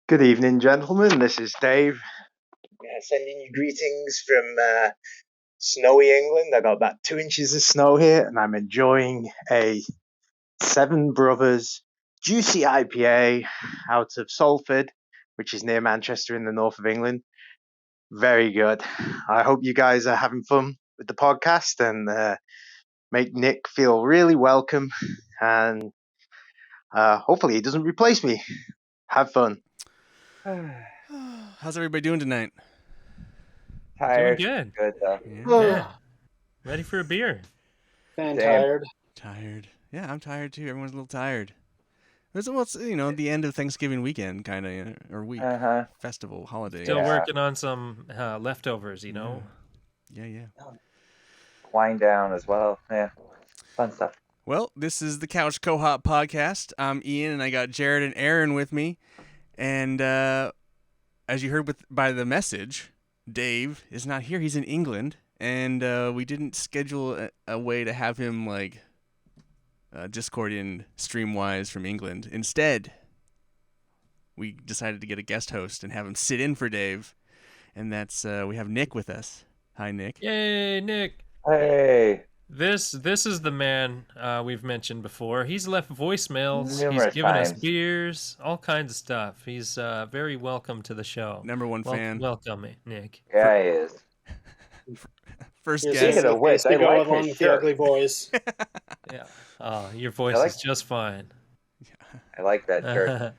Good evening, gentlemen. This is Dave. Sending you greetings from snowy England. I got about 2 inches of snow here, and I'm enjoying a Seven Brothers juicy IPA out of Salford, which is near Manchester in the north of England. Very good. I hope you guys are having fun with the podcast and make Nick feel really welcome, and hopefully he doesn't replace me. Have fun. How's everybody doing tonight? Tired. Doing good. Good though. Yeah. Ready for a beer. Fan Same. tired. Tired. Yeah, I'm tired too. Everyone's a little tired. It's the end of Thanksgiving weekend, kind of, or week, festival, holiday. Still Yeah. working on some leftovers, you know. Yeah. Wind down as well. Yeah. Fun stuff. Well, this is the Couch Co-op podcast. I'm Ian, and I got Jared and Aaron with me. And as you heard by the message, Dave is not here. He's in England, and we didn't schedule a way to have him Discord in stream-wise from England. Instead, we decided to get a guest host and have him sit in for Dave, and that's we have Nick with us. Hi, Nick. Yay, Nick. Hey. This is the man we've mentioned before. He's left voicemails. Numerous He's given us times. beers, all kinds of stuff. He's very welcome to the show. Number one fan. Welcome, Nick. Yeah, he is. First Here's guest. Speaking of which, to I go like along his with the shirt. ugly voice. Yeah. Oh, your voice like- is just fine. I like that shirt.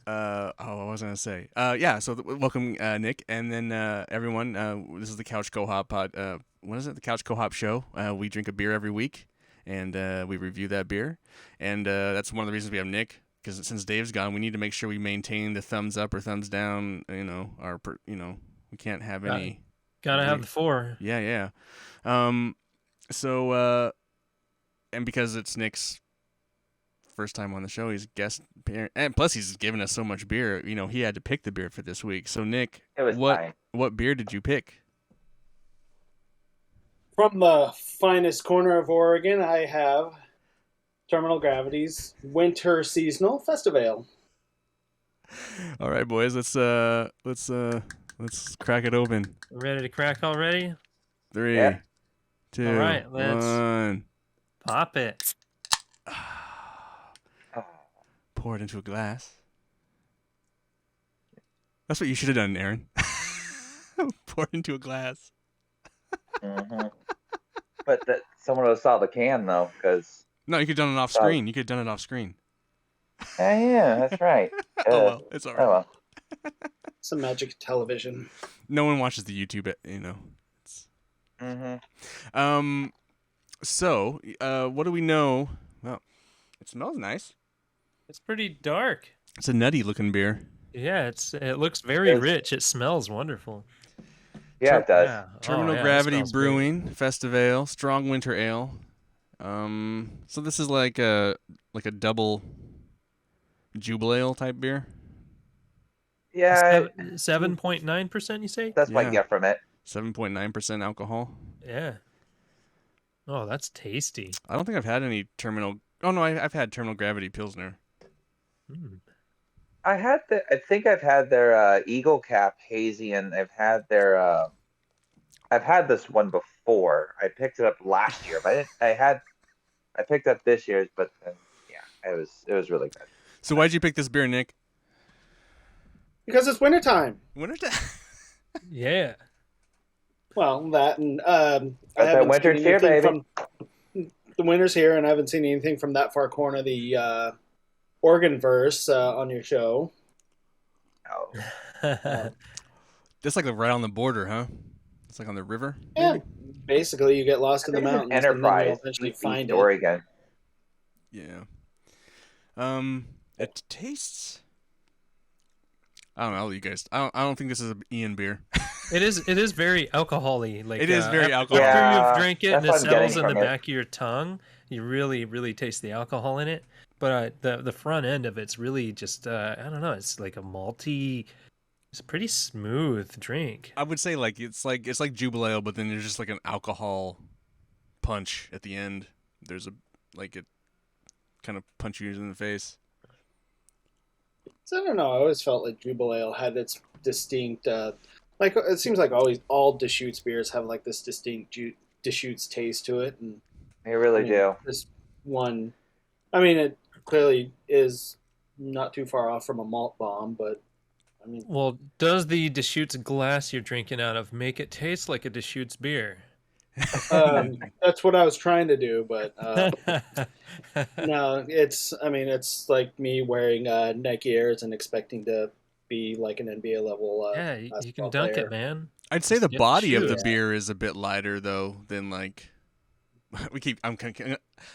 What was I gonna say? So welcome, Nick, and then everyone. This is the Couch Co-op pod. What is it? The Couch Co-op show. We drink a beer every week, and we review that beer, and that's one of the reasons we have Nick. Because since Dave's gone, we need to make sure we maintain the thumbs up or thumbs down. We can't have any. Gotta have the 4. Yeah. And because it's Nick's first time on the show, he's guest beer, and plus he's given us so much beer. He had to pick the beer for this week. So Nick, It was fine. what beer did you pick? From the finest corner of Oregon, I have Terminal Gravity's Winter Seasonal Festivale. All right, boys, let's crack it open. Ready to crack already? 3, Yeah. 2, All right, let's- 1. Pop it. Pour it into a glass. That's what you should have done, Aaron. Pour it into a glass. Mhm. But someone would have saw the can though, because No, you could have done it off screen. You could have done it off screen. yeah, that's right. Oh well, it's all right. Oh well. Some magic of television. No one watches the YouTube, It's... Mm-hmm. So, what do we know? Well, it smells nice. It's pretty dark. It's a nutty looking beer. Yeah, it looks very rich. It smells wonderful. Yeah, it does. Yeah. Terminal it Gravity smells great. Brewing Festivale Strong Winter Ale. So this is like a double Jubilee type beer. Yeah, 7.9%, you say? that's what Yeah. I get from it. 7.9% alcohol. Yeah. Oh, that's tasty. I don't think I've had any Terminal. Oh no, I've had Terminal Gravity Pilsner. I think I've had their Eagle Cap Hazy, and I've had their. I've had this one before. I picked it up last year, but I picked up this year's, but yeah, it was really good. So why'd you pick this beer, Nick? Because it's wintertime. Wintertime. Yeah. Well, that and But the winter's here, baby. The winter's here, and I haven't seen anything from that far corner of the Oregon verse on your show. Oh, That's like right on the border, huh? It's like on the river. Yeah, basically, you get lost in the I think it's an mountains, and then Enterprise, you'll eventually find it. Oregon. Yeah. It tastes. I don't know, you guys. I don't think this is an Ian beer. It is very alcohol-y. Like, It is very After alcoholic. you've drank it and it That's what I'm settles getting in the from it. back of your tongue, you really, really taste the alcohol in it. But the front end of it's really just, I don't know, it's like a malty, it's a pretty smooth drink. I would say it's like Jubilee, but then there's just like an alcohol punch at the end. There's it kind of punches you in the face. So I don't know. I always felt like Jubile Ale had its distinct, like it seems like always all Deschutes beers have like this distinct Deschutes taste to it, and They I really mean do. this one, I mean it clearly is not too far off from a malt bomb, but I mean Well, does the Deschutes glass you're drinking out of make it taste like a Deschutes beer? that's what I was trying to do, but no, it's I mean it's like me wearing Nike Airs and expecting to be like an NBA level Yeah, you can basketball dunk it, player. man. I'd say Just the get body of the shoes. beer is a bit lighter though than like I'm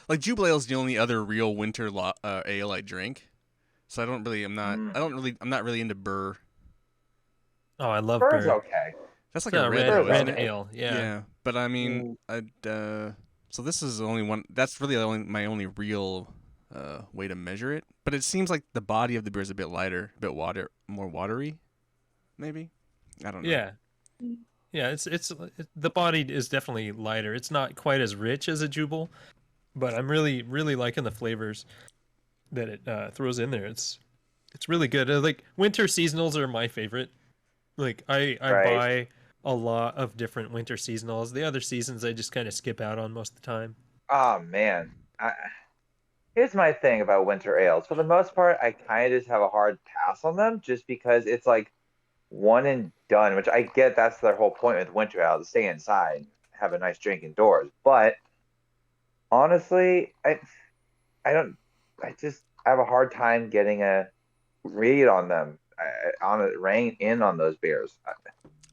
like Jubilee is the only other real winter ale I drink. So I'm not really into Burr. Oh, I love Burr's Burr. okay. That's like It's a a red Burr's though, isn't red it? okay. ale. Yeah. Yeah, but I mean, Mm. so this is the only one. That's really my only real way to measure it. But it seems like the body of the beer is a bit lighter, a bit more watery, maybe. I don't know. Yeah. Yeah, the body is definitely lighter. It's not quite as rich as a Jubal, but I'm really really liking the flavors that it throws in there. It's really good. Like winter seasonals are my favorite. Like I Right. buy a lot of different winter seasonals. The other seasons I just kind of skip out on most of the time. Oh man. Here's my thing about winter ales. For the most part, I kind of just have a hard pass on them just because it's like one and done, which I get that's their whole point with winter ale to stay inside and have a nice drink indoors. But honestly, I don't I just have a hard time getting a read on them. On it rein in on those beers.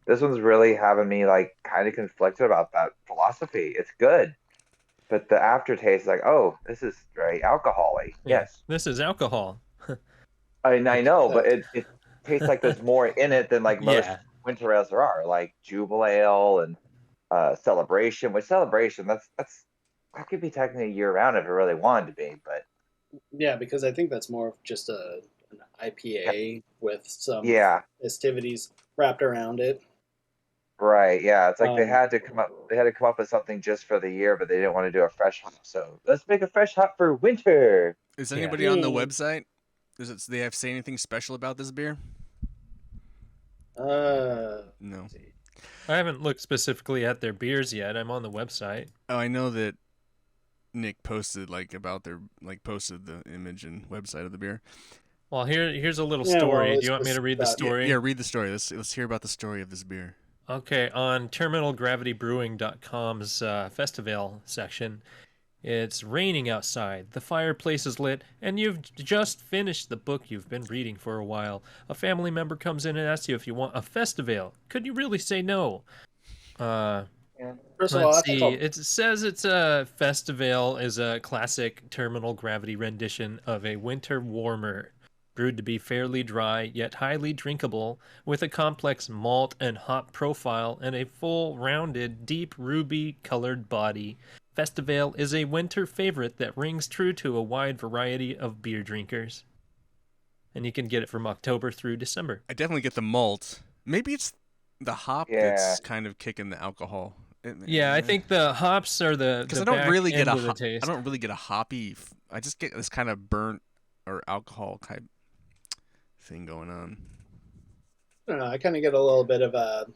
This one's really having me like kind of conflicted about that philosophy. It's good, but the aftertaste is like, oh, this is very alcohol-y. Yeah, Yes, this is alcohol. I know, but it tastes like there's more in it than like most Yeah. winter ales there are, like Jubile Ale and Celebration. With Celebration, that could be technically year round if it really wanted to be, but Yeah, because I think that's more of just an IPA with some yeah, festivities wrapped around it. right, yeah. It's like Um, they had to come up with something just for the year, but they didn't want to do a fresh hop. So let's make a fresh hop for winter. Is Yeah. anybody on the website? They have say anything special about this beer? No. let's see. I haven't looked specifically at their beers yet. I'm on the website. Oh, I know that Nick posted posted the image and website of the beer. Well, here's a little Yeah, well, story. Do it's you want me to just read the that- story? Yeah, read the story. Let's hear about the story of this beer. Okay, on terminalgravitybrewing.com's Festivale section, it's raining outside, the fireplace is lit, and you've just finished the book you've been reading for a while. A family member comes in and asks you if you want a Festivale. Could you really say no? First of all, Let's that's see. called It says it's a Festivale is a classic terminal gravity rendition of a winter warmer, brewed to be fairly dry yet highly drinkable, with a complex malt and hop profile and a full, rounded, deep ruby-colored body. Festivale is a winter favorite that rings true to a wide variety of beer drinkers. And you can get it from October through December. I definitely get the malt. Maybe it's the hop Yeah. that's kind of kicking the alcohol. Yeah, I think the hops are the because I back don't really get end a of the taste. I don't really get a hoppy. I just get this kind of burnt or alcohol type thing going on. I don't know. I kind of get a little bit of a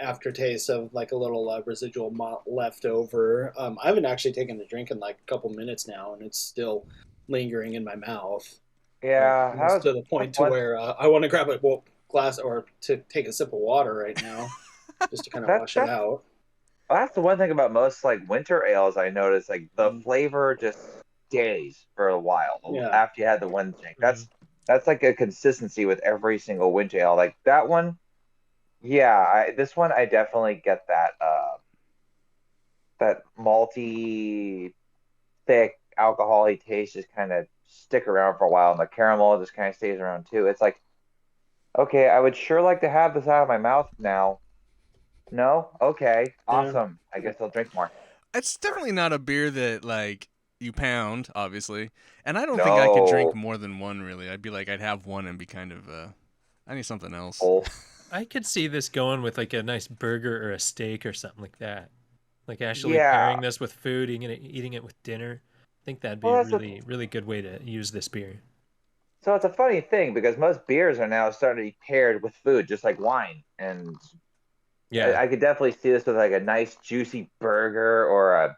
aftertaste of like a little residual malt left over. I haven't actually taken a drink in like a couple minutes now, and it's still lingering in my mouth. Yeah, Almost to the point to where I want to grab a glass or to take a sip of water right now, just to kind of wash it out. that's the one thing about most like winter ales I noticed, like the flavor just stays for a while after you had the one drink. That's like a consistency with every single winter ale. Like that one, yeah, this one I definitely get that malty, thick, alcohol-y taste just kind of stick around for a while, and the caramel just kind of stays around too. It's like, okay, I would sure like to have this out of my mouth now. No? Okay, awesome. I guess I'll drink more. It's definitely not a beer that like you pound, obviously, and I don't think I could drink more than one. Really, I'd be like, I'd have one and be kind of, I need something else. I could see this going with like a nice burger or a steak or something like that. Like actually pairing this with food, eating it with dinner. I think that'd be a really, really good way to use this beer. So it's a funny thing because most beers are now starting to be paired with food, just like wine. And Yeah. I could definitely see this with like a nice juicy burger or a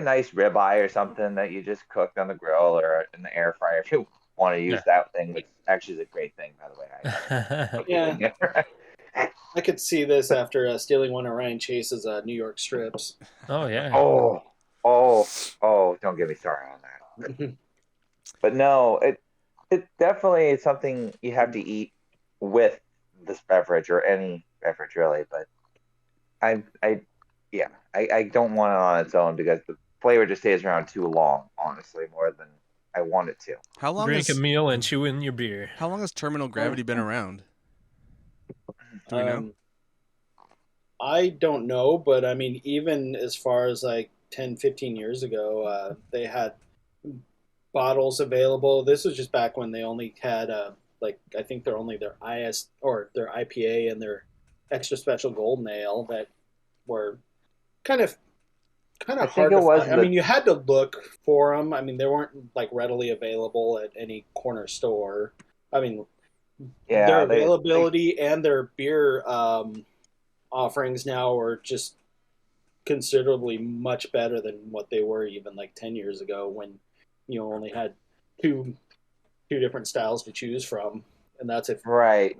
nice ribeye or something that you just cooked on the grill or in the air fryer. If you want to use that thing, which actually is a great thing, by the way. Yeah. I could see this after stealing one of Ryan Chase's New York strips. Oh yeah. Oh! Don't get me started on that. But no, it definitely is something you have to eat with this beverage or any beverage really. But I don't want it on its own because the flavor just stays around too long, honestly, more than I want it to. How long Drink a meal and chew in your beer. How long has Terminal Gravity been around? Do we know? I don't know, but I mean, even as far as like 10, 15 years ago, they had bottles available. This was just back when they only had, I think they're only their IS or their IPA and their extra special golden ale that were kind of I think hard it to was find. I mean, you had to look for them. I mean, they weren't like readily available at any corner store. I mean, their availability and their beer offerings now are just considerably much better than what they were even like 10 years ago when you only had two different styles to choose from, and that's if at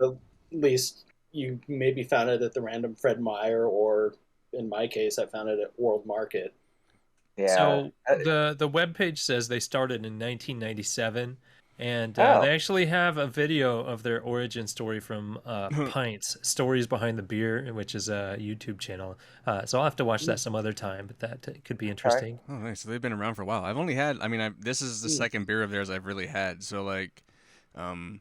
least you maybe found it at the random Fred Meyer, or in my case I found it at World Market. So the webpage says they started in 1997, and they actually have a video of their origin story from Pints, Stories Behind the Beer, which is a YouTube channel. So I'll have to watch that some other time, but that could be interesting. Oh, nice. So they've been around for a while. I've only had, this is the second beer of theirs I've really had. So like, I'm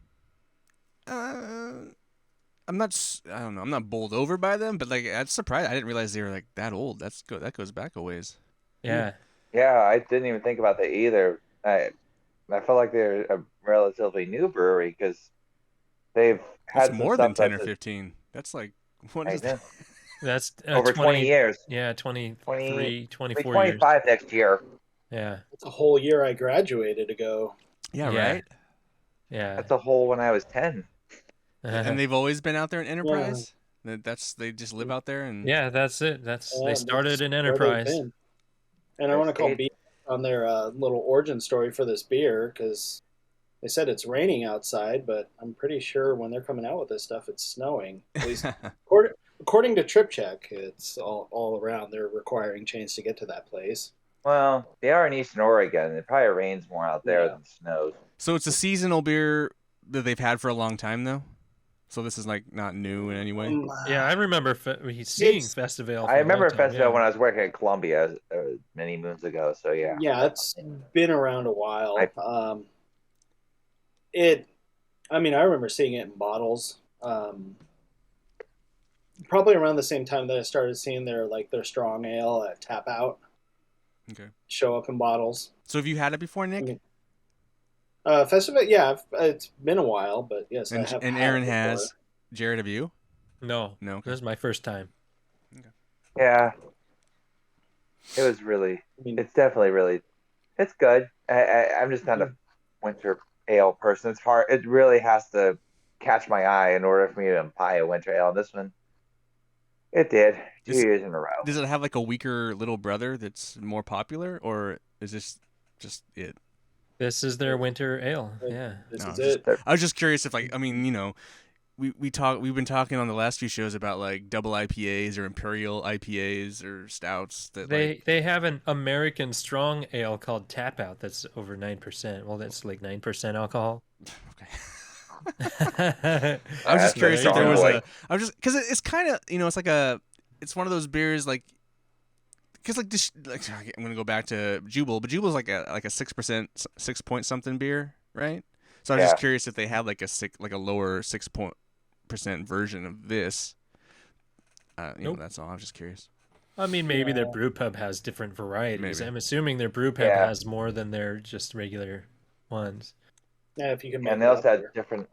not, I don't know, I'm not bowled over by them, but like, I'm surprised. I didn't realize they were like that old. That goes back a ways. Yeah. Yeah, I didn't even think about that either. I felt like they're a relatively new brewery because they've had more than 10 or 15. That's like, what is that? That's over 20 years. Yeah, 23, 24 25 years. next year. Yeah. It's a whole year I graduated ago. Yeah, right? Yeah. That's a whole when I was 10. And they've always been out there in Enterprise? Yeah. They just live out there? And yeah, that's it. They started in Enterprise. And I want to call B on their little origin story for this beer because they said it's raining outside, but I'm pretty sure when they're coming out with this stuff, it's snowing. At least according to Trip Check, it's all around. They're requiring chains to get to that place. Well, they are in Eastern Oregon. It probably rains more out there than snows. So it's a seasonal beer that they've had for a long time, though? So this is like not new in any way? Yeah, I remember seeing Festivale. I remember Festivale when I was working at Columbia many moons ago. So yeah. Yeah, it's been around a while. I remember seeing it in bottles. Probably around the same time that I started seeing their strong ale at Tap Out. Okay. Show up in bottles. So have you had it before, Nick? Festival, yeah, it's been a while, but yes, I have. And Aaron has. Jared, have you? No. Okay. This is my first time. Okay. Yeah. It was really. It's definitely really. It's good. I'm just not a winter ale person. It's hard. It really has to catch my eye in order for me to buy a winter ale. This one, it did 2 years in a row. Does it have like a weaker little brother that's more popular, or is this just it? This is their winter ale. Yeah. This is it. I was just curious if we've been talking on the last few shows about like double IPAs or imperial IPAs or stouts that they have an American strong ale called Tap Out that's over 9%. Well, that's like 9% alcohol. Okay. I was just curious if there was because it's kind of it's one of those beers like. Because I'm gonna go back to Jubal, but Jubal's like a 6%, 6 point something beer, right? So I was just curious if they had like a lower 6% version of this. Nope. That's all. I was just curious. I mean, maybe their brew pub has different varieties. Maybe. I'm assuming their brew pub has more than their just regular ones. Yeah, if you can. And they also had different.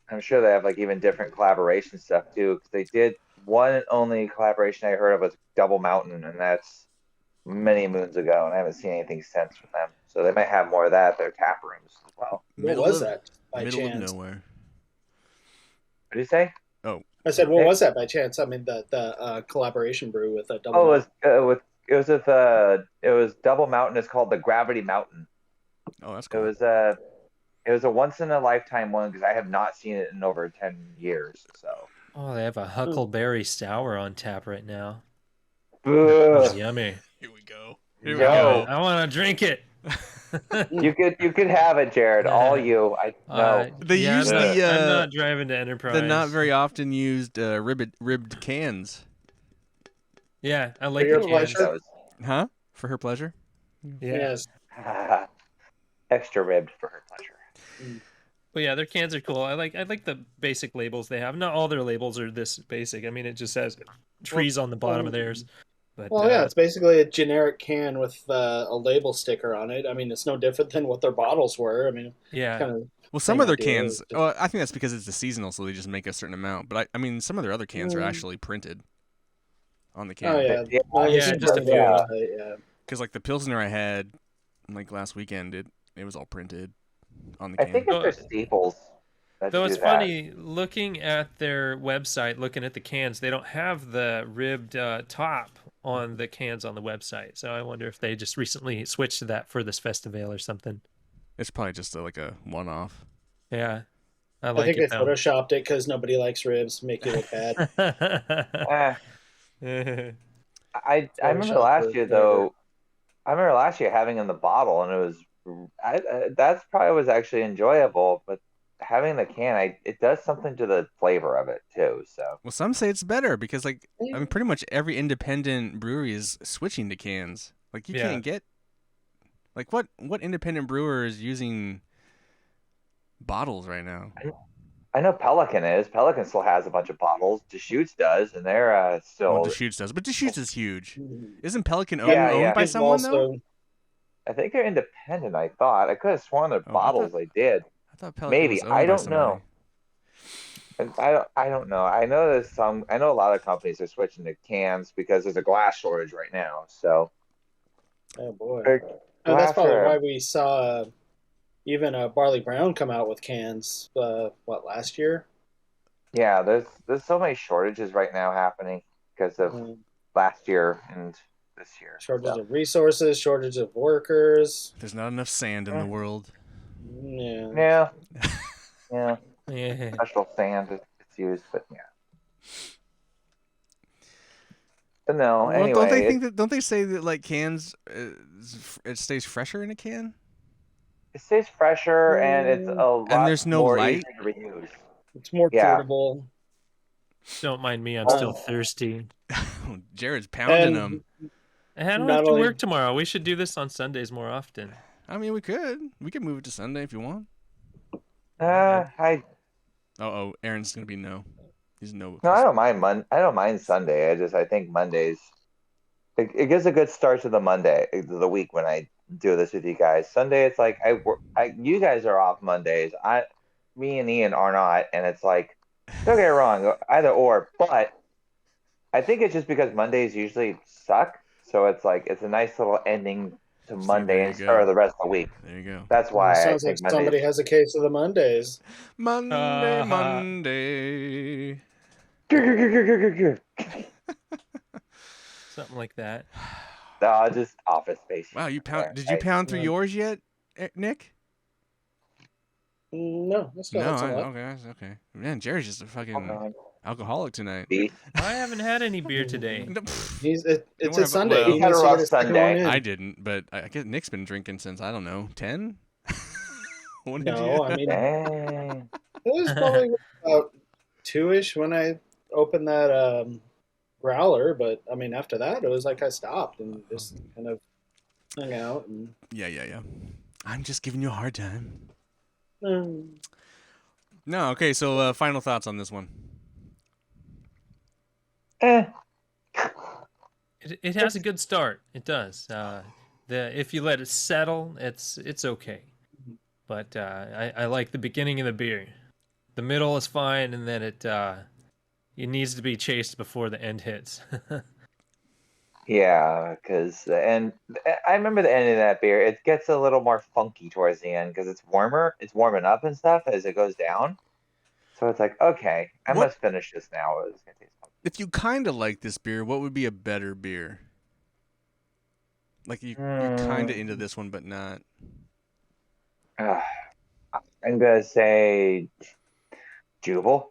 I'm sure they have like even different collaboration stuff too. Because they did one and only collaboration I heard of was Double Mountain, and that's many moons ago, and I haven't seen anything since from them. So they might have more of that at their tap rooms as well. What was that by Middle of chance? nowhere. What do you say? Oh, I said, what was that by chance? I mean, the collaboration brew with a double. Oh, malt. it was Double Mountain. It's called the Gravity Mountain. oh, that's It cool. was a once in a lifetime one because I have not seen it in over 10 years. So Oh, they have a Huckleberry Sour on tap right now. Ugh. Yummy. Here we go. Here Here we we go. go. I want to drink it. you could have it, Jared. All you. I no. They use I'm the not driving to Enterprise. the not very often used ribbed cans. Yeah, I like your the pleasure? cans. Huh? For her pleasure. Yeah. Yes. Extra ribbed for her pleasure. But yeah, their cans are cool. I like the basic labels they have. Not all their labels are this basic. I mean, it just says trees on the bottom of theirs. But Well, yeah, it's basically a generic can with a label sticker on it. I mean, it's no different than what their bottles were. I mean, yeah. kind of. Well, some Same of their idea, cans. it's just- Well, I think that's because it's a seasonal, so they just make a certain amount. But I mean, some of their other cans are actually printed on the can. Oh yeah, Yeah, Well, yeah, it's just a on few. the website, yeah. Because like the Pilsner I had like last weekend, it was all printed on the I can. think it's their staples. that Though do it's that. funny, looking at their website, looking at the cans, they don't have the ribbed top on the cans on the website. So I wonder if they just recently switched to that for this Festivale or something. It's probably just like a one-off. Yeah, I I like think they it though. photoshopped it because nobody likes ribs, make you look bad. I remember Photoshop last or year whatever. though. I remember last year having in the bottle, and it was that's probably was actually enjoyable. But having the can, it does something to the flavor of it too. So Well, some say it's better because like I mean, pretty much every independent brewery is switching to cans. Like you Yeah. can't get like what independent brewer is using bottles right now? I know Pelican is. Pelican still has a bunch of bottles. Deschutes does, and they're Well, still. Deschutes does, but Deschutes is huge. Isn't Pelican Yeah, owned yeah. by It's someone though? also- I think they're independent. I thought I could have sworn their Oh, I bottles thought- they did. I thought Pelican Maybe was owned I by don't somebody. know. I don't know. I know there's some. I know a lot of companies are switching to cans because there's a glass shortage right now. So Oh boy. or Oh, that's glass probably or- why we saw even Barley Brown come out with cans. Last year? yeah, there's so many shortages right now happening because of Mm, last year and this year. shortage So, of resources, shortage of workers. There's not enough sand in the world. Yeah. yeah, yeah. Yeah. Special sand it's used, but yeah. But no, Well, anyway, don't they think that? Don't they say that like cans, it stays fresher in a can? it stays fresher and it's a lot there's no more light? easy to reuse. It's more Yeah. portable. Don't mind me, I'm Oh. still thirsty. Jared's pounding And them. I don't Not have to only- work tomorrow. We should do this on Sundays more often. I mean, we could move it to Sunday if you want. I Aaron's gonna be no. He's no. No, I don't mind I don't mind Sunday. I think Mondays. It gives a good start to the week when I do this with you guys. Sunday, it's like you guys are off Mondays. Me and Ian are not, and it's like don't get it wrong, either or. But I think it's just because Mondays usually suck, so it's like it's a nice little ending to See, Monday there and you start go. of the rest of the week. There you go. That's why I sounds like think somebody Mondays. has a case of the Mondays. Monday, Monday. Something like that. No, just Office Space. Wow, did you pound through yours yet, Nick? No, I still No, had some left. that's okay. Man, Jerry's just a fucking alcoholic tonight. I haven't had any beer today. No, pff, It's worry a Sunday. about- He He's had a needs to rough get his second Sunday. one in. I didn't, but I guess Nick's been drinking since I don't know 10. When did No, you? I mean Dang. it was probably about 2-ish when I opened that growler, but I mean after that it was like I stopped and just kind of hung out and Yeah. I'm just giving you a hard time. um, No, okay. So final thoughts on this one. Eh. It has a good start. It does. If you let it settle, it's okay. But I like the beginning of the beer. The middle is fine, and then it needs to be chased before the end hits. Yeah, and I remember the end of that beer. It gets a little more funky towards the end because it's warmer. It's warming up and stuff as it goes down. So it's like, okay, I What must finish this now. It's gonna taste funky. if you kind of like this beer? What would be a better beer? Like you're kind of into this one, but not. Uh, I'm gonna say Jubal.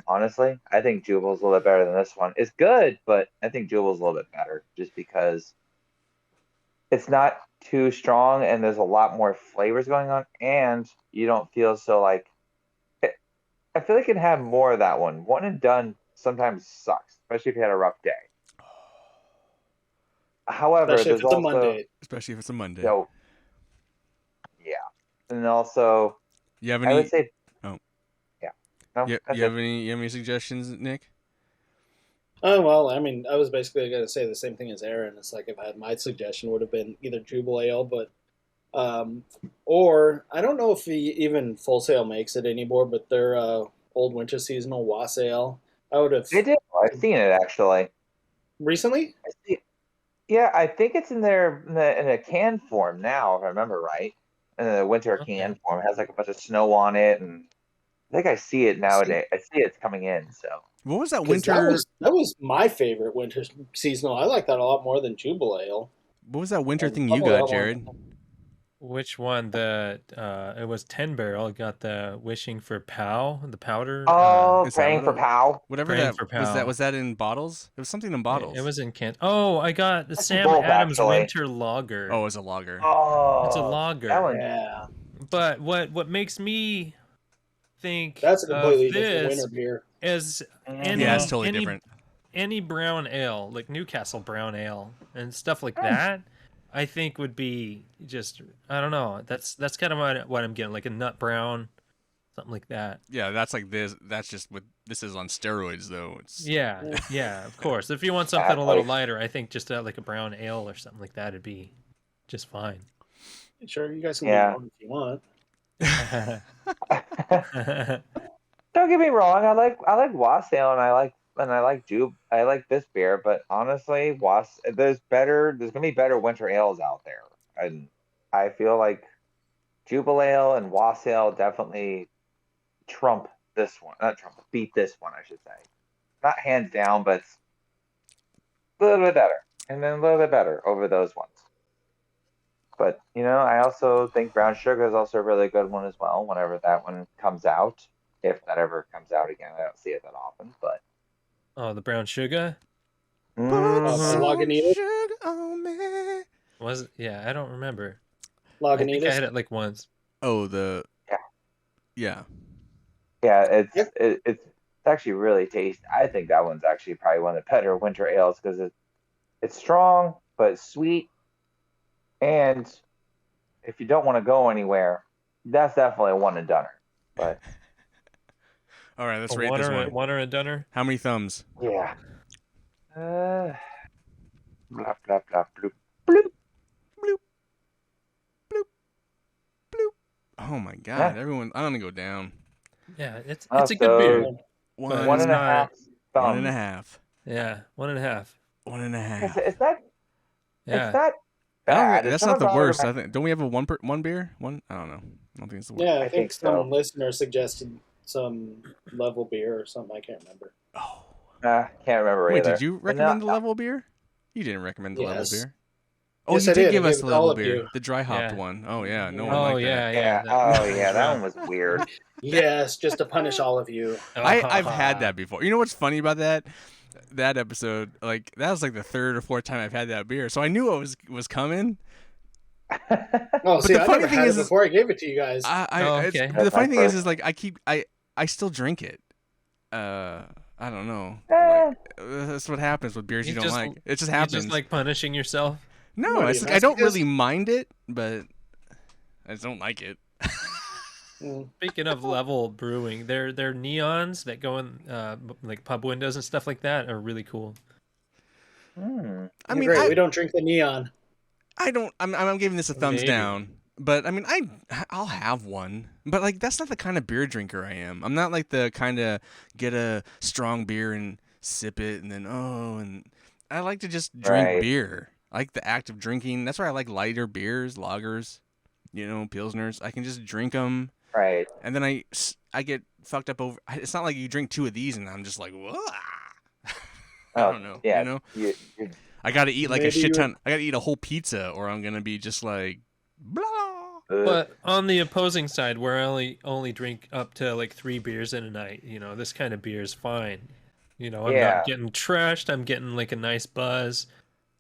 Honestly, I think Jubal's a little bit better than this one. It's good, but I think Jubal's a little bit better just because it's not too strong and there's a lot more flavors going on, and you don't feel so like. I feel like it can have more of that one. One and done sometimes sucks, especially if you had a rough day. However, Especially if there's it's a also Monday. Especially if it's a Monday. no, yeah, and also You have I would any? say, Oh. yeah, no, You that's have it. any? You have any suggestions, Nick? Oh well, I mean, I was basically going to say the same thing as Aaron. It's like if I had my suggestion would have been either Jubal Ale, but or I don't know if even Full Sail makes it anymore, but their old winter seasonal wassail. I would have They do. I've seen it actually. recently. I see. Yeah, I think it's in there in a can form now, if I remember right. In the winter Okay. can form, it has like a bunch of snow on it, and I think I see it nowadays. I see it's coming in. So What was that 'Cause winter? that was my favorite winter seasonal. I like that a lot more than Jubal Ale. What was that winter And thing you probably a got, lot more- Jared? Which one? It was 10 barrel. Got the wishing for Pow, the powder. oh, Is that praying what for it- Pow. Whatever Praying that for was. That Pal. was that in bottles? It was something in bottles. It was in can. Oh, I got the That's Sam both, Adams actually. Winter Lager. Oh, it was a lager. Oh, It's a that lager. one. Yeah, But what makes me think that's a of completely different this winter beer. is Mhm. Yeah, it's totally different. any brown ale, like Newcastle brown ale and stuff like that, I think would be just, I don't know. That's kind of what I'm getting, like a nut brown, something like that. Yeah, that's like this. That's just what this is on steroids, though. It's Yeah, yeah, of course. If you want something a little Exactly. lighter, I think just like a brown ale or something like that would be just fine. Sure, you guys can Yeah. be wrong if you want. Don't get me wrong. I like wassail and I like Jube. I like this beer, but honestly, there's gonna be better winter ales out there, and I feel like Jubal Ale and wassail definitely trump this one. Not trump, beat this one, I should say. Not hands down, but it's a little bit better, and then a little bit better over those ones. But I also think brown sugar is also a really good one as well. Whenever that one comes out, if that ever comes out again, I don't see it that often. But Oh, the brown sugar Put Mhm. some Lagunitas? sugar on me. was, yeah, I don't remember. I think I Lagunitas. had it like once. Oh, the Yeah. yeah. Yeah, Yep. it's actually really tasty. I think that one's actually probably one of the better winter ales because it's strong but it's sweet, and if you don't want to go anywhere, that's definitely a one and doneer. But All right, let's A rate this one. Oneer and Dunner. How many thumbs? yeah, blah blah blah bloop bloop. Oh my God! Yeah. Everyone, I'm gonna go down. Yeah, it's Oh, a good beer. so One, one it's and a not- half thumbs. one and a half. Yeah, 1.5. One and a half. It's not. Yeah. It's not I don't- bad. that's not the worst. I think. Don't we have a one beer? One? I don't know. I don't think it's the worst. Yeah, I I think think some so. listener suggested some level beer or something. I can't remember. Oh. Can't remember Wait, either. did you But recommend the level beer? You didn't recommend the level Yes. beer. Oh, Yes, you I did. I give us gave the it to all level of beer, you. the dry hopped Yeah. one. Oh yeah, no one Oh liked yeah, that. Yeah. That one was weird. Yes, just to punish all of you. I've had that before. You know what's funny about that? That episode, like that was like the third or fourth time I've had that beer, so I knew it was coming. Oh, see, the I funny never thing had is- it before I gave it to you guys. Okay. The That's funny my thing is first. like I still drink it. I don't know. Eh. Like, that's what happens with beers you, You don't just- like. It just You happens. just like punishing yourself. no, What, are it's you like, I don't masochist? really mind it, but I just don't like it. Mm. Speaking of level brewing, their neons that go in like pub windows and stuff like that are really cool. Hmm. I mean, Great. We don't drink the neon. I don't. I'm giving this a thumbs Maybe. down. But I mean, I'll have one. But like, that's not the kind of beer drinker I am. I'm not like the kind of get a strong beer and sip it and then and I like to just drink Right. beer. I like the act of drinking. That's why I like lighter beers, lagers, pilsners. I can just drink them, Right. and then I get fucked up over. It's not like you drink 2 of these and I'm just like, whoa. I don't know. Yeah. You I gotta eat like a Maybe shit you- ton. I gotta eat a whole pizza, or I'm gonna be just like, blah. But on the opposing side, where I only drink up to like 3 beers in a night, this kind of beer is fine. I'm Yeah. not getting trashed. I'm getting like a nice buzz.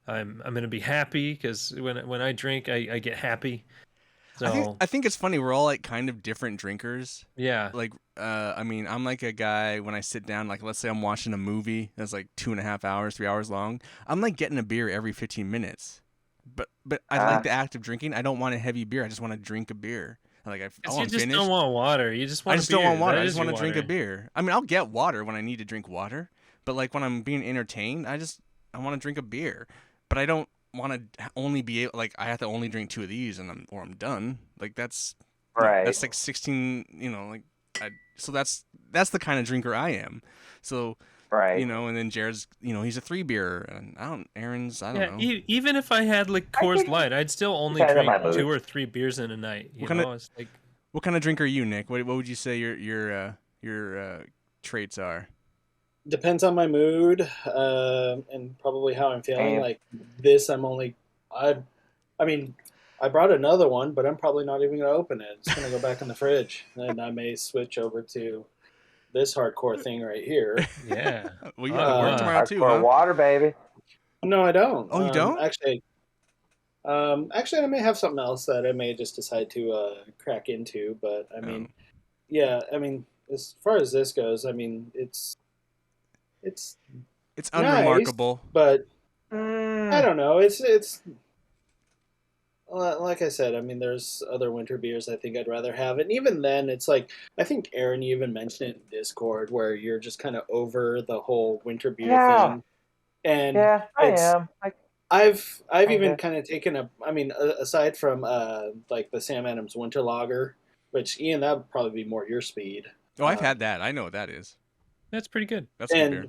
I'm gonna be happy because when I drink, I get happy. So I think it's funny. We're all like kind of different drinkers. yeah, Like, I mean, I'm like a guy when I sit down. Like, let's say I'm watching a movie that's like 2.5 hours, 3 hours long. I'm like getting a beer every 15 minutes. But I like the act of drinking. I don't want a heavy beer. I just want to drink a beer. Like you I'm just finished. don't want water. You just want. I just don't want water. That I is just want your to drink a water. beer. I mean, I'll get water when I need to drink water. But like when I'm being entertained, I want to drink a beer. But I don't want to only be able, like I have to only drink 2 of these and I'm done. Like that's Right. that's like 16. So that's the kind of drinker I am. So. Right. And then Jared's, he's a 3 beer, and Aaron's, I don't know. Even if I had like Coors think- Light, I'd still only Depends on drink my mood. 2 or 3 beers in a night. You kinda- know, it's like What kind of drinker are you, Nick? What would you say your traits are? Depends on my mood, and probably how I'm feeling. Same. Like this, I mean, I brought another one, but I'm probably not even gonna open it. It's gonna go back in the fridge, and I may switch over to this hardcore thing right here. yeah. Well, you have to work tomorrow too, Hardcore huh? water, baby. No, I don't. Oh, you don't? Actually, I may have something else that I may just decide to crack into. But I mean, yeah, I mean, as far as this goes, I mean, it's It's nice, unremarkable. but Mm. I don't know. It's like I said. I mean, there's other winter beers I think I'd rather have, and even then, it's like I think Aaron, you even mentioned it in Discord where you're just kind of over the whole winter beer Yeah. thing, and Yeah, I it's- am. I've even Kinda. kind of taken I mean, aside from like the Sam Adams Winter Lager, which Ian, that would probably be more your speed. Oh, I've had that. I know what that is. That's pretty good. That's a good beer.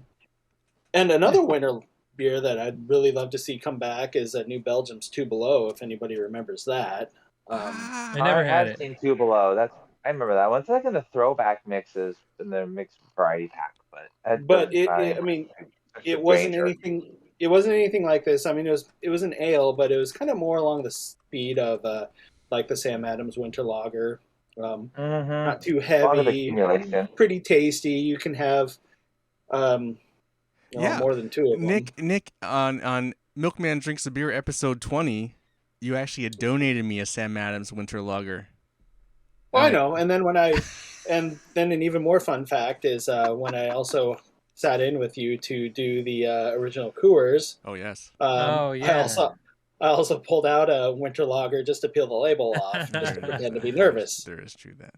And another winter beer that I'd really love to see come back is New Belgium's Two Below, if anybody remembers that. I never had I've it. seen Two Below. I remember that one. It's like in the throwback mixes in the mixed variety pack, but But I mean, it wasn't anything. It wasn't anything like this. I mean, it was an ale, but it was kind of more along the speed of like the Sam Adams Winter Lager. Not too A lot of heavy, accumulation. pretty tasty. You can have Yeah. more than 2 of them. Nick, on Milkman Drinks a Beer episode 20, you actually had donated me a Sam Adams Winter Lager. Well, I know. And then and then an even more fun fact is when I also sat in with you to do the original Coors. Oh yes. Oh, yeah. I also pulled out a winter lager just to peel the label off, just to pretend to be nervous. There is true that.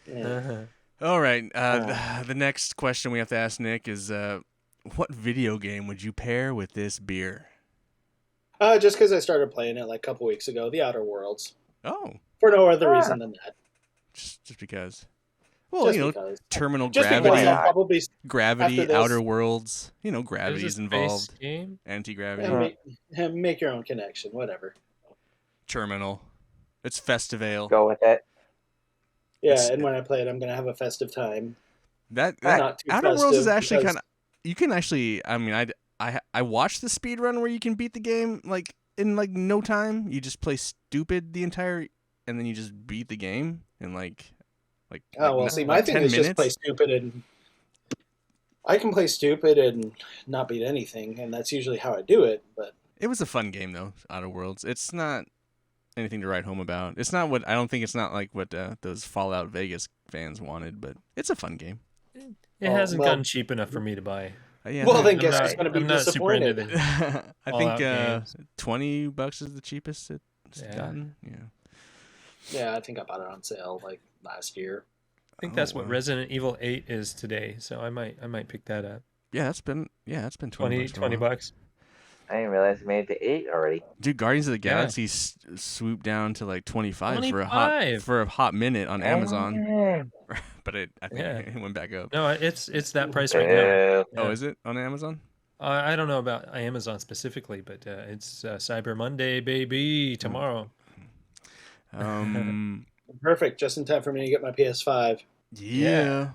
Eh, Yeah. Uh-huh. All right. The next question we have to ask Nick is, what video game would you pair with this beer? Just because I started playing it like a couple weeks ago, The Outer Worlds, Oh, for no other reason than that. just because. Well, Just because. Terminal Just Gravity, because I'll probably Gravity, after this- Outer Worlds. There's Gravity's a involved. space game. Anti-gravity. make your own connection, whatever. Terminal. It's Festivale. go with it. Yeah, It's- and when I play it, I'm gonna have a festive time. That Not too Outer Worlds is festive actually because- kind of. You can actually. I mean, I watched the speed run where you can beat the game like in like no time. You just play stupid the entire, and then you just beat the game in like. Oh well, see, my thing 10 is minutes. just play stupid, and I can play stupid and not beat anything, and that's usually how I do it. But It was a fun game though, Outer Worlds. It's not anything to write home about. It's not what I don't think it's not like what those Fallout Vegas fans wanted, but it's a fun game. It Oh, hasn't well- gotten cheap enough for me to buy. Yeah, well, then I'm guess not- who's gonna be I'm not super into disappointed? the- I Fallout think games. $20 is the cheapest it's Yeah. gotten. Yeah. Yeah, I think I bought it on sale like last year. I think Oh, that's what wow. Resident Evil 8 is today, so I might pick that up. Yeah, that's been 20 20 bucks. bucks. I didn't realize it made it to 8 already. Dude, Guardians of the Yeah. Galaxy swooped down to like 25 for a 25. hot minute on Amazon, Dang. but I think Yeah. it went back up. No, it's that price right now. Ew. Oh, Yeah. is it on Amazon? I don't know about Amazon specifically, but it's Cyber Monday, baby, tomorrow. Perfect, just in time for me to get my PS5. Yeah.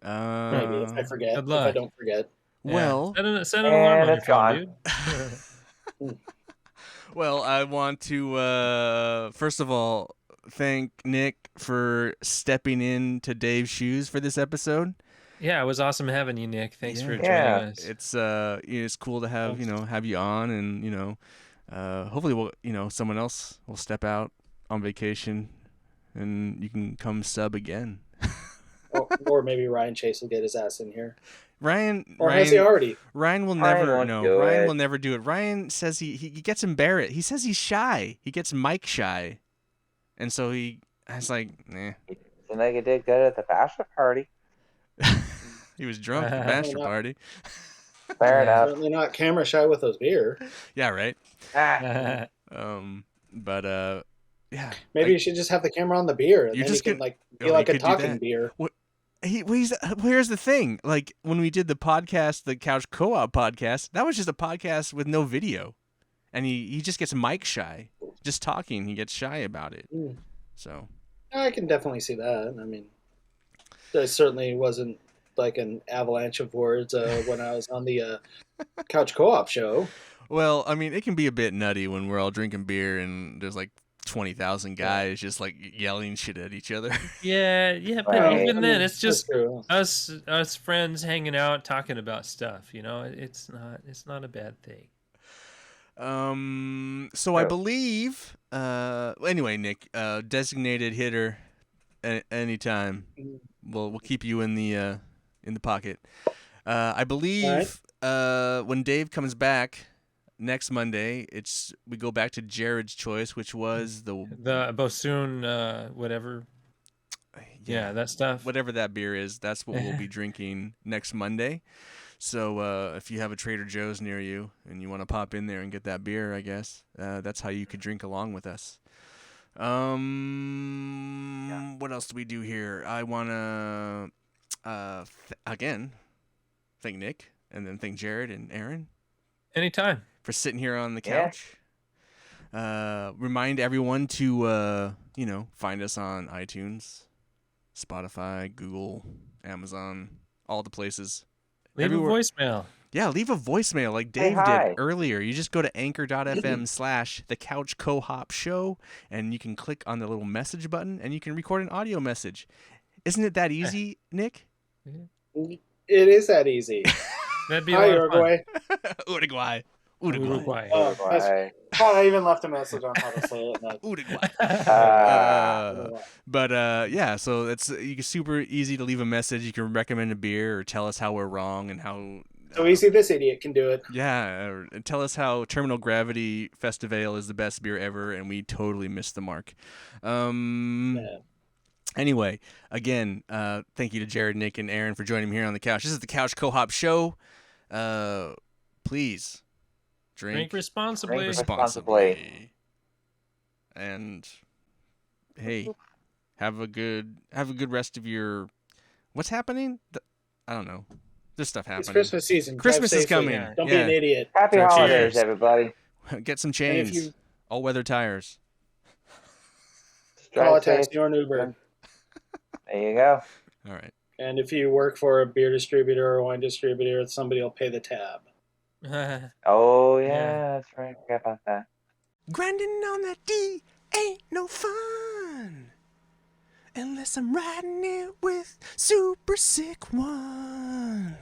Maybe if I forget. Good If I luck. don't forget. Well, set an alarm And on your it's phone, gone. dude. well, I want to first of all thank Nick for stepping into Dave's shoes for this episode. Yeah, it was awesome having you, Nick. Thanks for Yeah. joining Yeah. us. It's cool to have have you on, and hopefully we'll someone else will step out on vacation, and you can come sub again. Or maybe Ryan Chase will get his ass in here. Ryan Has he already? Ryan will Ryan never won't no. do Ryan it. will never do it. Ryan says he gets embarrassed. He says he's shy. He gets mic shy, and so I was like, nah. Seemed like he did good at the bachelor party. He was drunk at the bachelor not. party. Fair enough. Certainly not camera shy with those beer. Yeah, right. Ah, But yeah. Maybe you should just have the camera on the beer, and You're then just you can gonna- like be Oh, like you a could do talking that. beer. Here's the thing. Like when we did the podcast, the Couch Co-op podcast, that was just a podcast with no video, and he just gets mic shy. Just talking, he gets shy about it. Mm. So I can definitely see that. I mean, there certainly wasn't like an avalanche of words when I was on the Couch Co-op show. well, I mean, it can be a bit nutty when we're all drinking beer and there's like 20,000 guys just like yelling shit at each other. yeah, but Right. even then, it's that's just true. us friends hanging out, talking about stuff. It's not a bad thing. So I believe. Anyway, Nick, designated hitter, anytime. We'll keep you in the pocket. I believe when Dave comes back next Monday, we go back to Jared's choice, which was the Bosoon, whatever. Yeah, that stuff. Whatever that beer is, that's what we'll be drinking next Monday. So if you have a Trader Joe's near you and you want to pop in there and get that beer, I guess that's how you could drink along with us. What else do we do here? I want to again thank Nick and then thank Jared and Aaron Anytime. for sitting here on the couch. Remind everyone to find us on iTunes, Spotify, Google, Amazon, all the places. Leave Everywhere. a voicemail. Yeah, leave a voicemail like Dave hi. did earlier. You just go to anchor.fm/The Couch Co-op Show, and you can click on the little message button, and you can record an audio message. Isn't it that easy, Nick? It is that easy. That'd be a Hi, lot of fun. Uruguay. Uruguay. Uruguay. Uruguay. God, I even left a message on how to say it. Uruguay. Ah. But yeah, so it's super easy to leave a message. You can recommend a beer or tell us how we're wrong and how. So easy, this idiot can do it. Yeah, or tell us how Terminal Gravity Festivale is the best beer ever, and we totally missed the mark. Yeah. Anyway, again, thank you to Jared, Nick, and Aaron for joining me here on the couch. This is the Couch Co-op Show. Please drink responsibly. responsibly. And hey, have a good rest of your. What's happening? I don't know. There's stuff happening. It's Christmas season. Drive Christmas is safely. coming. Yeah. Don't be an idiot. Happy Cheers. holidays, everybody. Get some And chains. if you All-weather tires. call a Drive safe. taxi or an Uber. There you go. All right. And if you work for a beer distributor or a wine distributor, somebody will pay the tab. Oh, yeah, Yeah. that's right. I forgot about that. Grinding on that D ain't no fun unless I'm riding it with Super Sick One.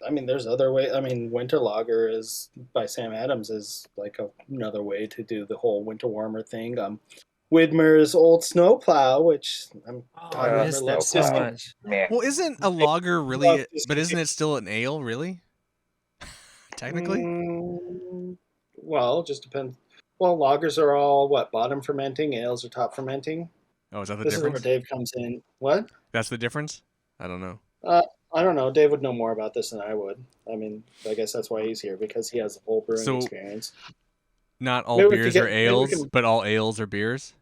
I mean, there's other way. I mean, Winter Lager is by Sam Adams is like another way to do the whole winter warmer thing. Widmer's Old Snowplow, which I'm Oh, God, I I miss remember that so love much. Man. Well, isn't a lager really? Love But isn't it still an ale, really? Technically. Well, just depends. Well, lagers are all bottom fermenting, ales are top fermenting. Oh, is that the This difference? is where Dave comes in. What? That's the difference? I don't know. I don't know. Dave would know more about this than I would. I mean, I guess that's why he's here, because he has the whole brewing So- experience. Not all Maybe we could beers get- are maybe we ales, can- but all ales are beers.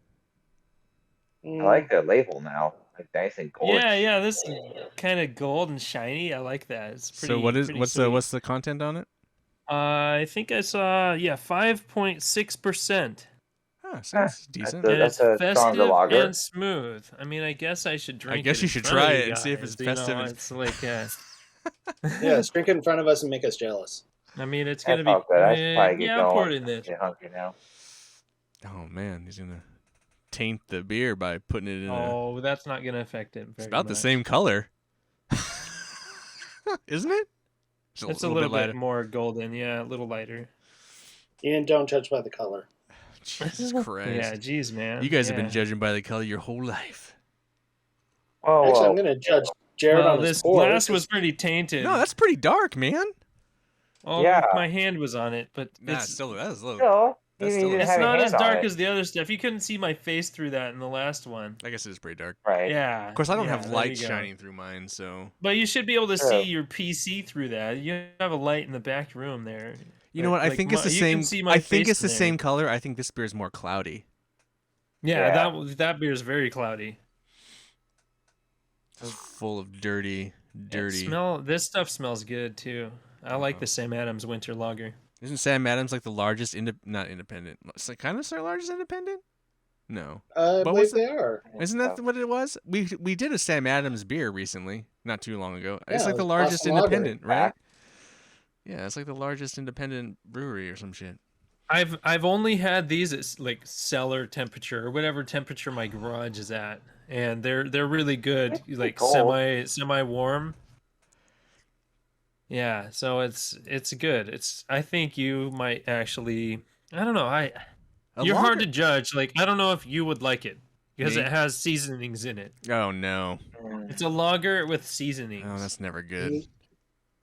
I like the label now. Like nice and gold. Yeah, this is kind of gold and shiny. I like that. It's pretty. So pretty what's sweet. the content on it? I think I saw 5.6%. Huh, so that's decent. And That's it's a stronger festive lager. and smooth. I mean, I guess I should drink it. I guess you in should front of try you it and see if it's guys, festive. It's like, Yeah, let's drink it in front of us and make us jealous. I mean, it's That gonna be. felt good. I should probably get I'll pour going. it in this. Get hungry now. Oh man, he's gonna taint the beer by putting it in a. Oh, that's not gonna affect it. It's Very about the much. same color, isn't it? Just It's a little bit lighter. more golden. Yeah, a little lighter. Ian, don't judge by the color. Jesus Christ! Yeah, geez, man. You guys have been Yeah. judging by the color your whole life. Oh, Actually, well. I'm going to judge Jared Well, on his this pour. glass was pretty tainted. No, that's pretty dark, man. Oh, Yeah. my hand was on it, but Nah, it's still that's a little. Still, That's you still- didn't it's have your not as hand on dark it. as the other stuff. You couldn't see my face through that in the last one. I guess it is pretty dark. Right. Yeah. Of course, I don't yeah, have there light you go. shining through mine, so. But you should be able to True. see your PC through that. You have a light in the back room there. You know what? I Like, think it's the you same. can see my I think face it's the in there. same color. I think this beer is more cloudy. Yeah, Yeah. that beer is very cloudy. It's full of dirty. This stuff smells good too. I like Uh-huh. the Sam Adams Winter Lager. Isn't Sam Adams like the largest not independent? It's like kind of their largest independent? No. I What believe was they are. Isn't that what it was? We did a Sam Adams beer recently, not too long ago. Yeah, It's like it the was largest Boston Lager. independent, right? Yeah, it's like the largest independent brewery or some shit. I've only had these at like cellar temperature or whatever temperature my garage is at, and they're really good, like cold. semi warm. Yeah, so it's good. I think you might actually. I don't know. You're hard to judge. Like I don't know if you would like it because Me? it has seasonings in it. Oh no. It's a lager with seasonings. Oh, that's never good.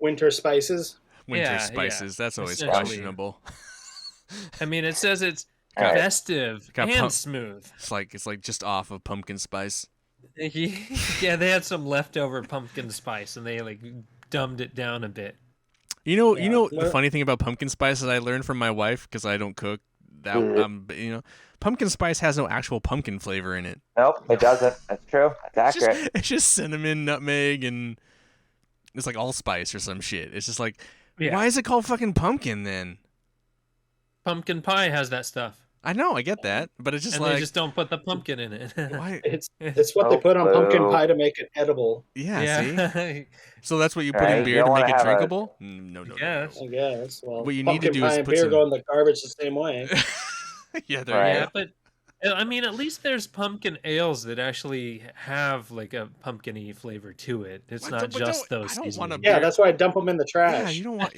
Winter spices. Winter Yeah, spices. That's always essentially. questionable. I mean, it says it's All right. festive Got and pump- smooth. It's like just off of pumpkin spice. Yeah, they had some leftover pumpkin spice and they like dumbed it down a bit. You know the Well- funny thing about pumpkin spice that I learned from my wife because I don't cook that but, pumpkin spice has no actual pumpkin flavor in it. Nope, it doesn't. That's true. That's accurate. It's just cinnamon, nutmeg, and it's like allspice or some shit. It's just like, Yeah. why is it called fucking pumpkin then? Pumpkin pie has that stuff, I know, I get that, but it's just and like, they just don't put the pumpkin in it. why? It's what they put on pumpkin pie to make it edible. Yeah, see. yeah. So that's what you put Right, in you beer don't to wanna make it have a- drinkable? No. Yes. I guess. Well, What you need to pumpkin do pie is and put beer some- go in the garbage the same way. Yeah, there Right. you Yeah, but I mean, at least there's pumpkin ales that actually have like a pumpkin-y flavor to it. It's What? not But just don't- those I don't wanna seasonings. Yeah, beer- that's why I dump them in the go. Yeah, trash. you don't want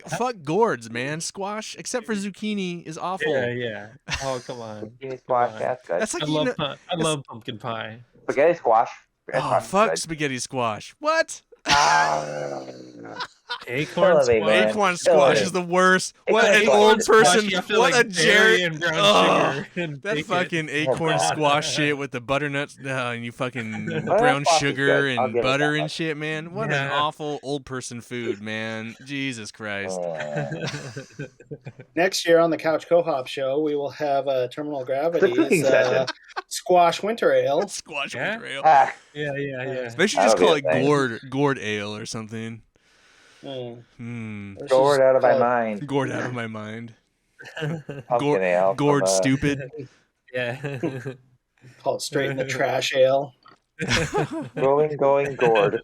fuck gourds, man. Squash, except for zucchini, is awful. Yeah. Oh, come on. Zucchini squash, Come on. that's good. That's like I love pumpkin pie. Spaghetti squash. Spaghetti oh squash is fuck good. spaghetti squash. What? Ah. Acorn Kill me, squash. man. Acorn Kill squash me. is the worst. Acorn What an squash. old Squash, person. you have to, What like, a bury Jared. in brown Ugh. sugar and That bake it. fucking Oh, acorn God. squash shit with the butternuts and you fucking Butternut brown squash is sugar good. I'll and give it butter that and much. shit, man. What an Yeah. awful old person food, man. Jesus Christ. Next year on the Couch Co-op show, we will have Terminal Gravity's cooking session. Squash Winter Ale. Squash Yeah? with ale. Ah, Yeah. They should just That'll call be it a thing. gourd ale or something. Let's gourd just out of my call it- mind. Gourd out of my mind. Pumpkin ale from, Gourd stupid. Yeah. Call it straight in the trash ale. Going, gourd.